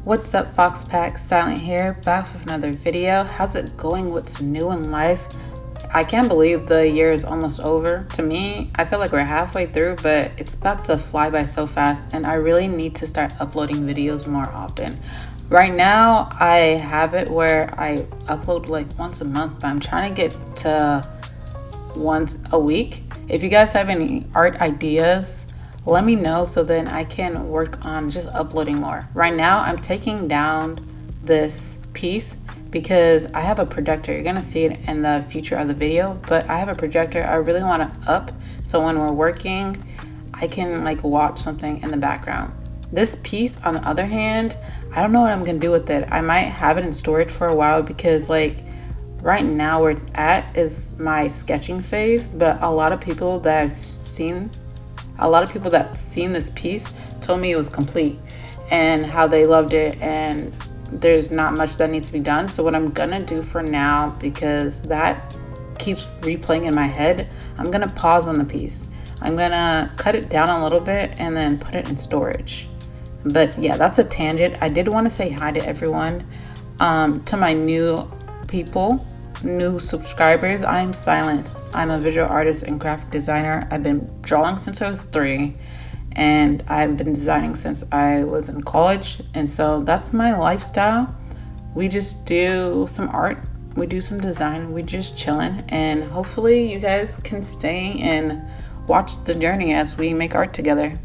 What's up, FoxPack? Silent here, back with another video. How's it going? What's new in life? I can't believe the year is almost over. To me, I feel like we're halfway through, but it's about to fly by so fast, and I really need to start uploading videos more often. Right now, I have it where I upload like once a month, but I'm trying to get to once a week. If you guys have any art ideas, let me know so then I can work on just uploading more. Right now, I'm taking down this piece because I have a projector. You're gonna see it in the future of the video, but I have a projector I really want to up so when we're working, I can like watch something in the background. This piece, on the other hand, I don't know what I'm gonna do with it. I might have it in storage for a while because like right now where it's at is my sketching phase, but a lot of people that seen this piece told me it was complete and how they loved it, and there's not much that needs to be done. So what I'm gonna do for now, because that keeps replaying in my head, I'm gonna pause on the piece. I'm gonna cut it down a little bit and then put it in storage. But yeah, that's a tangent. I did want to say hi to everyone, to my new people, new subscribers. I'm Silent. I'm a visual artist and graphic designer. I've been drawing since I was 3, and I've been designing since I was in college, and so that's my lifestyle. We just do some art, we do some design, we just chilling, and hopefully you guys can stay and watch the journey as we make art together.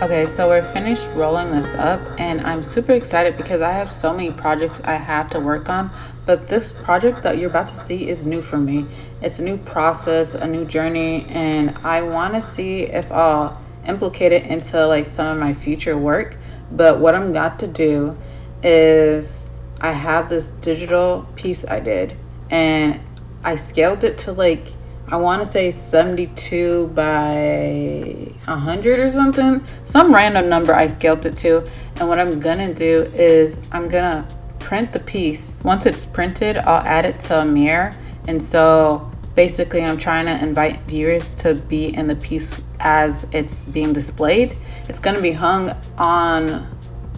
Okay, so we're finished rolling this up, and I'm super excited because I have so many projects I have to work on, but this project that you're about to see is new for me. It's a new process, a new journey, and I want to see if I'll implicate it into like some of my future work. But what I'm got to do is I have this digital piece I did, and I scaled it to like, I want to say 72 by 100 or something. Some random number I scaled it to. And what I'm going to do is I'm going to print the piece. Once it's printed, I'll add it to a mirror. And so basically I'm trying to invite viewers to be in the piece as it's being displayed. It's going to be hung on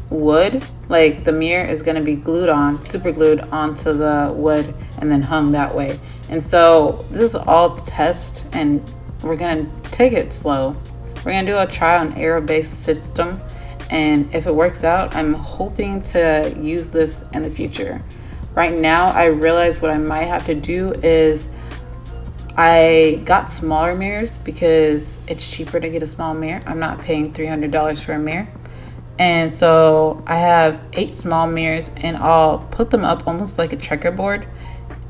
wood. Like the mirror is going to be glued on, super glued onto the wood, and then hung that way. And so this is all test, and we're going to take it slow. We're going to do a trial and error based system, and if it works out, I'm hoping to use this in the future. Right now, I realize what I might have to do is I got smaller mirrors because it's cheaper to get a small mirror. I'm not paying $300 for a mirror. And so I have 8 small mirrors, and I'll put them up almost like a checkerboard.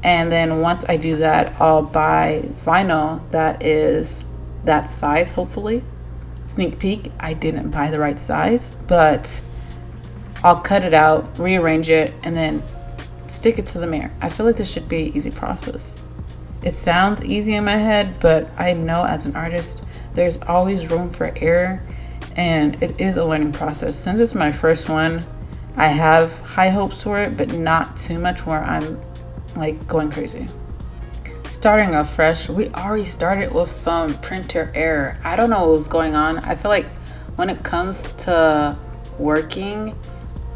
And then once I do that, I'll buy vinyl that is that size, hopefully. Sneak peek, I didn't buy the right size, but I'll cut it out, rearrange it, and then stick it to the mirror. I feel like this should be an easy process. It sounds easy in my head, but I know as an artist, there's always room for error. And it is a learning process. Since it's my first one, I have high hopes for it, but not too much where I'm like going crazy. Starting off fresh, we already started with some printer error. I don't know what was going on. I feel like when it comes to working,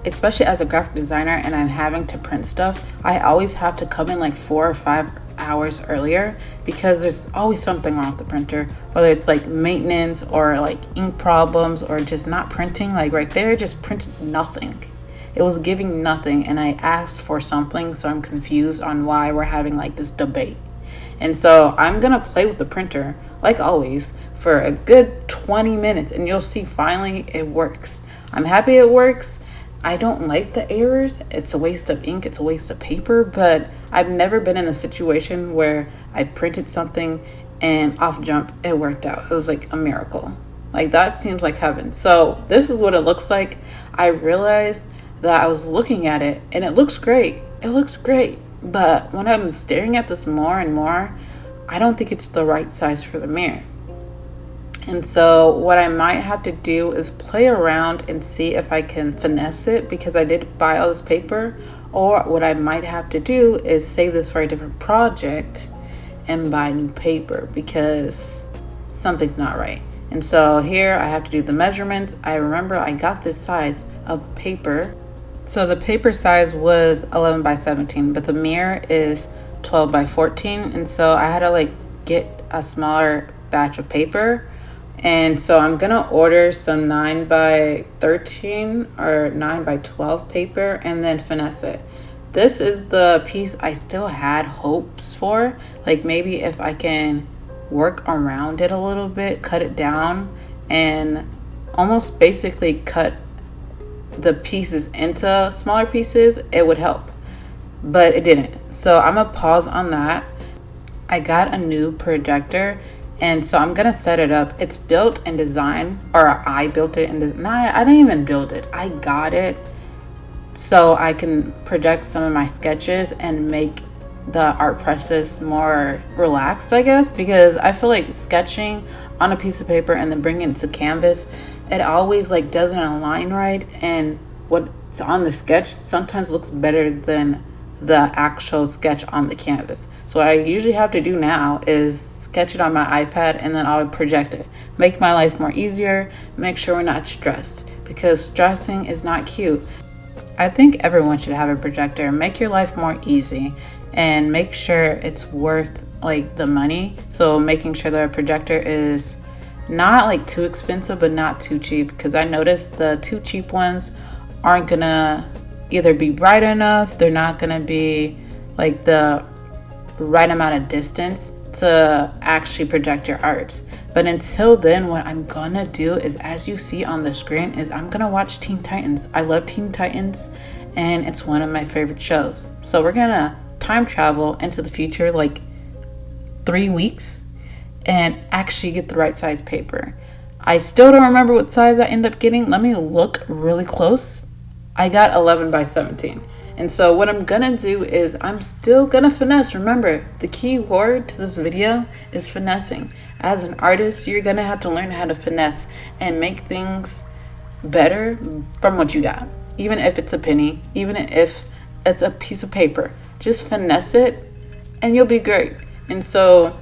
especially as a graphic designer and I'm having to print stuff, I always have to come in like 4 or 5 hours earlier because there's always something wrong with the printer, whether it's like maintenance or like ink problems or just not printing. Like right there, just printed nothing. It was giving nothing, and I asked for something, so I'm confused on why we're having like this debate. And so I'm gonna play with the printer like always for a good 20 minutes, and you'll see finally it works. I'm happy it works. I don't like the errors. It's a waste of ink, it's a waste of paper, but I've never been in a situation where I printed something and off jump it worked out. It was like a miracle. Like that seems like heaven. So this is what it looks like. I realized that I was looking at it and it looks great. It looks great. But when I'm staring at this more and more, I don't think it's the right size for the mirror. And so what I might have to do is play around and see if I can finesse it, because I did buy all this paper. Or what I might have to do is save this for a different project and buy new paper, because something's not right. And so here I have to do the measurements. I remember I got this size of paper. So the paper size was 11 by 17, but the mirror is 12 by 14. And so I had to like get a smaller batch of paper. And so I'm gonna order some 9 by 13 or 9 by 12 paper and then finesse it. This is the piece I still had hopes for. Like maybe if I can work around it a little bit, cut it down, and almost basically cut the pieces into smaller pieces, it would help. But it didn't. So I'm gonna pause on that. I got a new projector, and so I'm gonna set it up. It's built in design, or I built it in I didn't even build it. I got it so I can project some of my sketches and make the art process more relaxed, I guess, because I feel like sketching on a piece of paper and then bringing it to canvas, it always like doesn't align right, and what's on the sketch sometimes looks better than the actual sketch on the canvas. So what I usually have to do now is sketch it on my iPad and then I'll project it. Make my life more easier, make sure we're not stressed, because stressing is not cute. I think everyone should have a projector. Make your life more easy and make sure it's worth like the money. So making sure that a projector is not like too expensive but not too cheap, because I noticed the too cheap ones aren't gonna either be bright enough, they're not gonna be like the right amount of distance to actually project your art. But until then, what I'm gonna do is, as you see on the screen, is I'm gonna watch Teen Titans. I love Teen Titans and it's one of my favorite shows. So we're gonna time travel into the future like 3 weeks and actually get the right size paper. I still don't remember what size I end up getting. Let me look really close. I got 11 by 17. And so what I'm gonna do is I'm still gonna finesse. Remember, the key word to this video is finessing. As an artist, you're gonna have to learn how to finesse and make things better from what you got. Even if it's a penny, even if it's a piece of paper, just finesse it and you'll be great. And so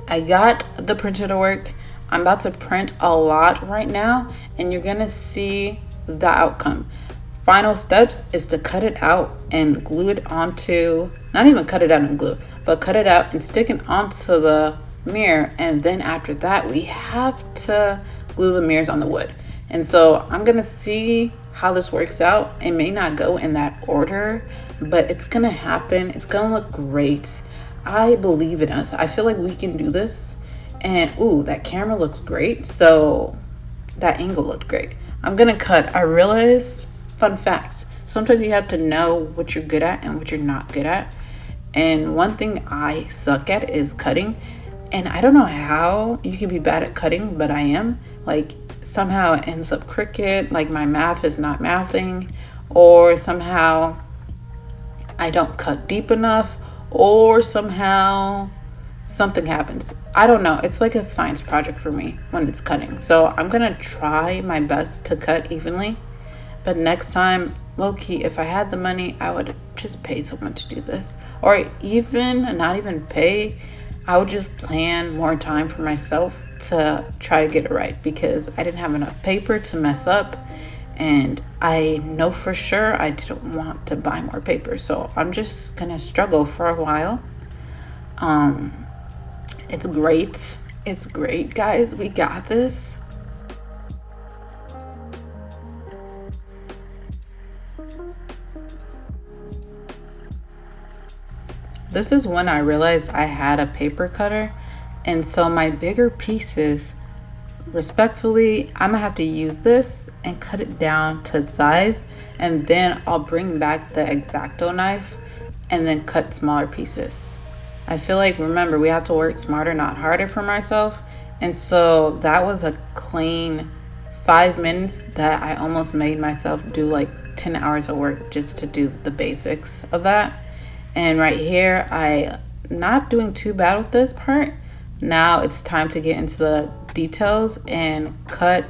I got the printer to work. I'm about to print a lot right now and you're gonna see the outcome. Final steps is to cut it out and glue it onto, not even cut it out and glue, but cut it out and stick it onto the mirror. And then after that, we have to glue the mirrors on the wood. And so I'm gonna see how this works out. It may not go in that order, but it's gonna happen. It's gonna look great. I believe in us. I feel like we can do this. And ooh, that camera looks great. So that angle looked great. I'm gonna cut. I realized, fun fact, sometimes you have to know what you're good at and what you're not good at. And one thing I suck at is cutting. And I don't know how you can be bad at cutting, but I am. Like somehow it ends up crooked, like my math is not mathing, or somehow I don't cut deep enough, or somehow something happens. I don't know. It's like a science project for me when it's cutting. So I'm gonna try my best to cut evenly. But next time, low-key, if I had the money, I would just pay someone to do this. Or even, not even pay, I would just plan more time for myself to try to get it right, because I didn't have enough paper to mess up. And I know for sure I didn't want to buy more paper. So I'm just gonna struggle for a while. It's great. It's great, guys. We got this. This is when I realized I had a paper cutter. And so my bigger pieces, respectfully, I'm gonna have to use this and cut it down to size. And then I'll bring back the X-Acto knife and then cut smaller pieces. I feel like, remember, we have to work smarter, not harder for myself. And so that was a clean 5 minutes that I almost made myself do like 10 hours of work just to do the basics of that. And right here, I not doing too bad with this part. Now it's time to get into the details and cut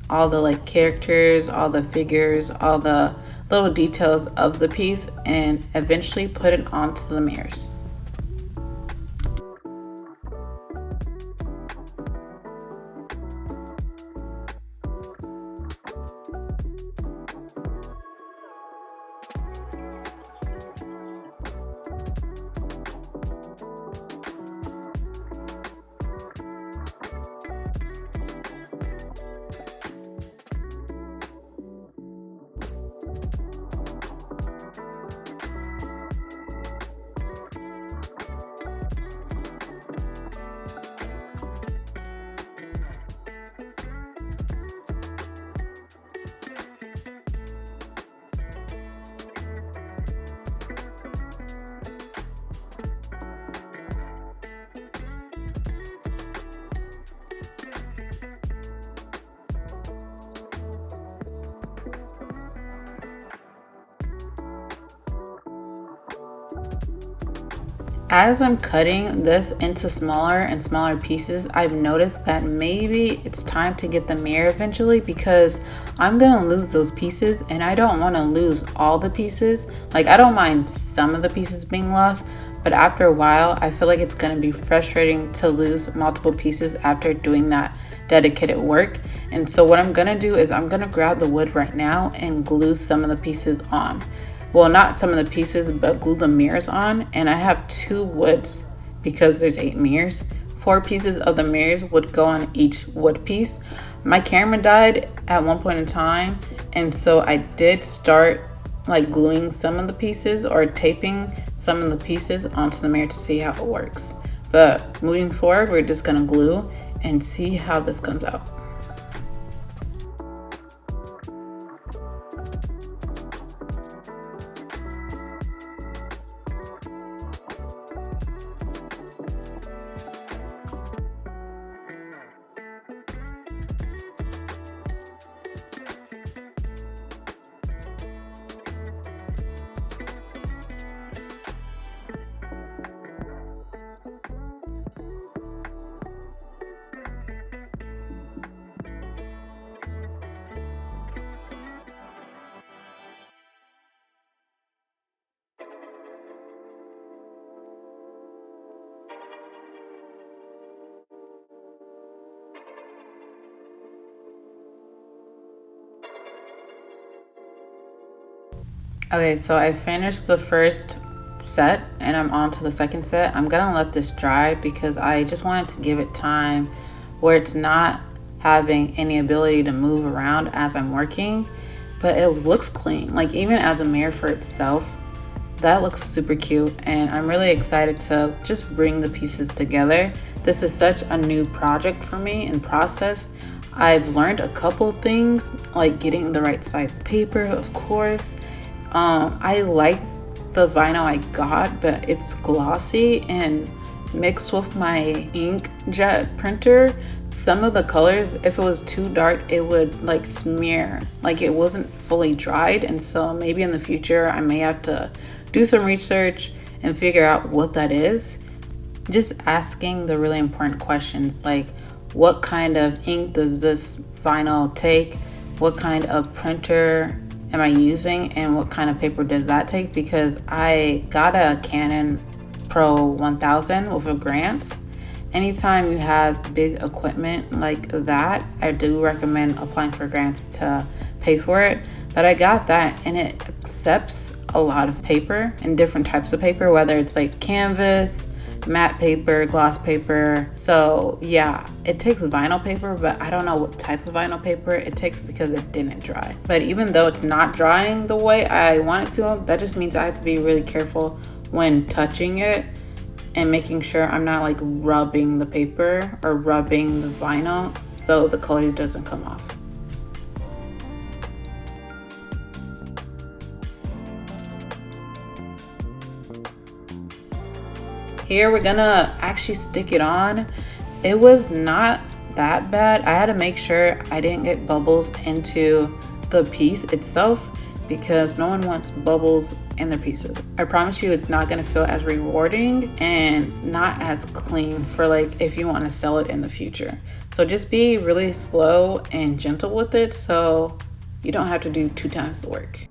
all the like characters, all the figures, all the little details of the piece, and eventually put it onto the mirrors. As I'm cutting this into smaller and smaller pieces, I've noticed that maybe it's time to get the mirror eventually, because I'm gonna lose those pieces and I don't want to lose all the pieces. Like, I don't mind some of the pieces being lost, but after a while I feel like it's gonna be frustrating to lose multiple pieces after doing that dedicated work. And so what I'm gonna do is I'm gonna grab the wood right now and glue some of the pieces on. Well, not some of the pieces, but glue the mirrors on. And I have 2 woods because there's 8 mirrors. 4 pieces of the mirrors would go on each wood piece. My camera died at one point in time, and so I did start like gluing some of the pieces or taping some of the pieces onto the mirror to see how it works. But moving forward, we're just gonna glue and see how this comes out. Okay, so I finished the first set and I'm on to the second set. I'm gonna let this dry because I just wanted to give it time where it's not having any ability to move around as I'm working, but it looks clean. Like, even as a mirror for itself, that looks super cute, and I'm really excited to just bring the pieces together. This is such a new project for me and process. I've learned a couple things, like getting the right size paper, of course. I like the vinyl I got, but it's glossy, and mixed with my inkjet printer, some of the colors, if it was too dark, it would like smear, like it wasn't fully dried. And so maybe in the future I may have to do some research and figure out what that is. Just asking the really important questions, like what kind of ink does this vinyl take, what kind of printer am I using, and what kind of paper does that take, because I got a Canon Pro 1000 with a grant. Anytime you have big equipment like that, I do recommend applying for grants to pay for it. But I got that, and it accepts a lot of paper and different types of paper, whether it's like canvas, matte paper, gloss paper. So yeah, it takes vinyl paper, but I don't know what type of vinyl paper it takes because it didn't dry. But even though it's not drying the way I want it to, that just means I have to be really careful when touching it and making sure I'm not like rubbing the paper or rubbing the vinyl so the color doesn't come off. Here we're gonna actually stick it on. It was not that bad. I had to make sure I didn't get bubbles into the piece itself because no one wants bubbles in the pieces. I promise you it's not gonna feel as rewarding and not as clean for like if you want to sell it in the future. So just be really slow and gentle with it so you don't have to do 2 times the work.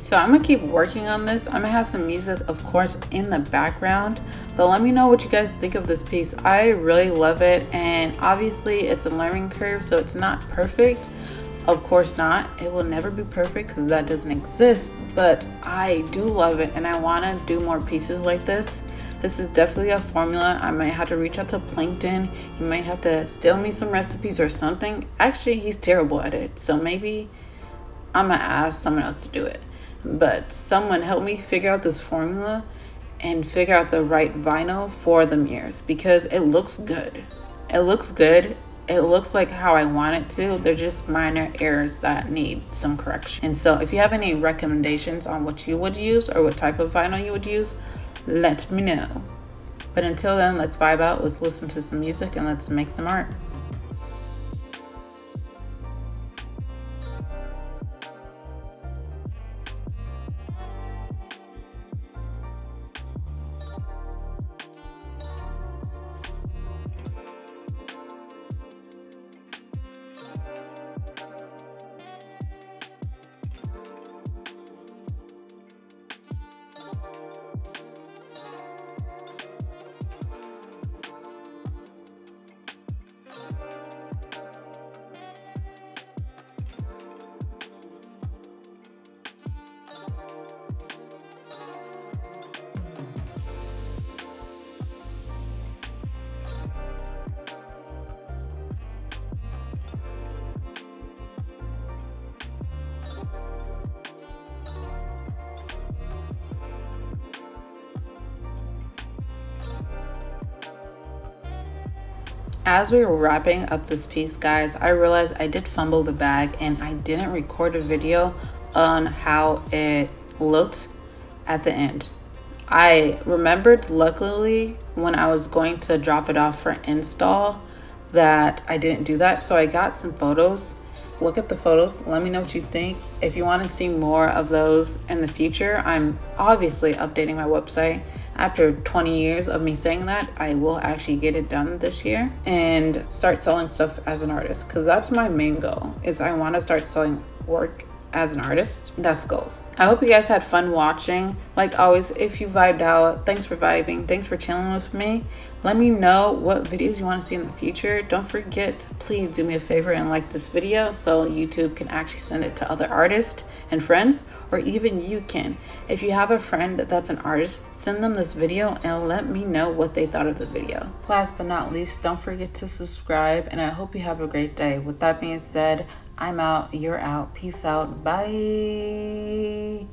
So I'm gonna keep working on this. I'm gonna have some music, of course, in the background, but let me know what you guys think of this piece. I really love it, and obviously it's a learning curve, so it's not perfect. Of course not. It will never be perfect because that doesn't exist, but I do love it, and I wanna do more pieces like this. This is definitely a formula. I might have to reach out to Plankton. He might have to steal me some recipes or something. Actually, he's terrible at it, so maybe I'm gonna ask someone else to do it. But someone help me figure out this formula and figure out the right vinyl for the mirrors, because it looks good. It looks good. It looks like how I want it to. They're just minor errors that need some correction. And so if you have any recommendations on what you would use or what type of vinyl you would use, let me know. But until then, let's vibe out, let's listen to some music, and let's make some art. As we were wrapping up this piece, guys, I realized I did fumble the bag and I didn't record a video on how it looked at the end. I remembered, luckily, when I was going to drop it off for install, that I didn't do that. So I got some photos. Look at the photos. Let me know what you think. If you want to see more of those in the future, I'm obviously updating my website. After 20 years of me saying that, I will actually get it done this year and start selling stuff as an artist, because that's my main goal, is I want to start selling work as an artist. That's goals. I hope you guys had fun watching. Like always, if you vibed out, thanks for vibing, thanks for chilling with me. Let me know what videos you want to see in the future. Don't forget, please do me a favor and like this video so YouTube can actually send it to other artists and friends, or even you can. If you have a friend that's an artist, send them this video and let me know what they thought of the video. Last but not least, don't forget to subscribe, and I hope you have a great day. With that being said, I'm out, you're out, peace out, bye.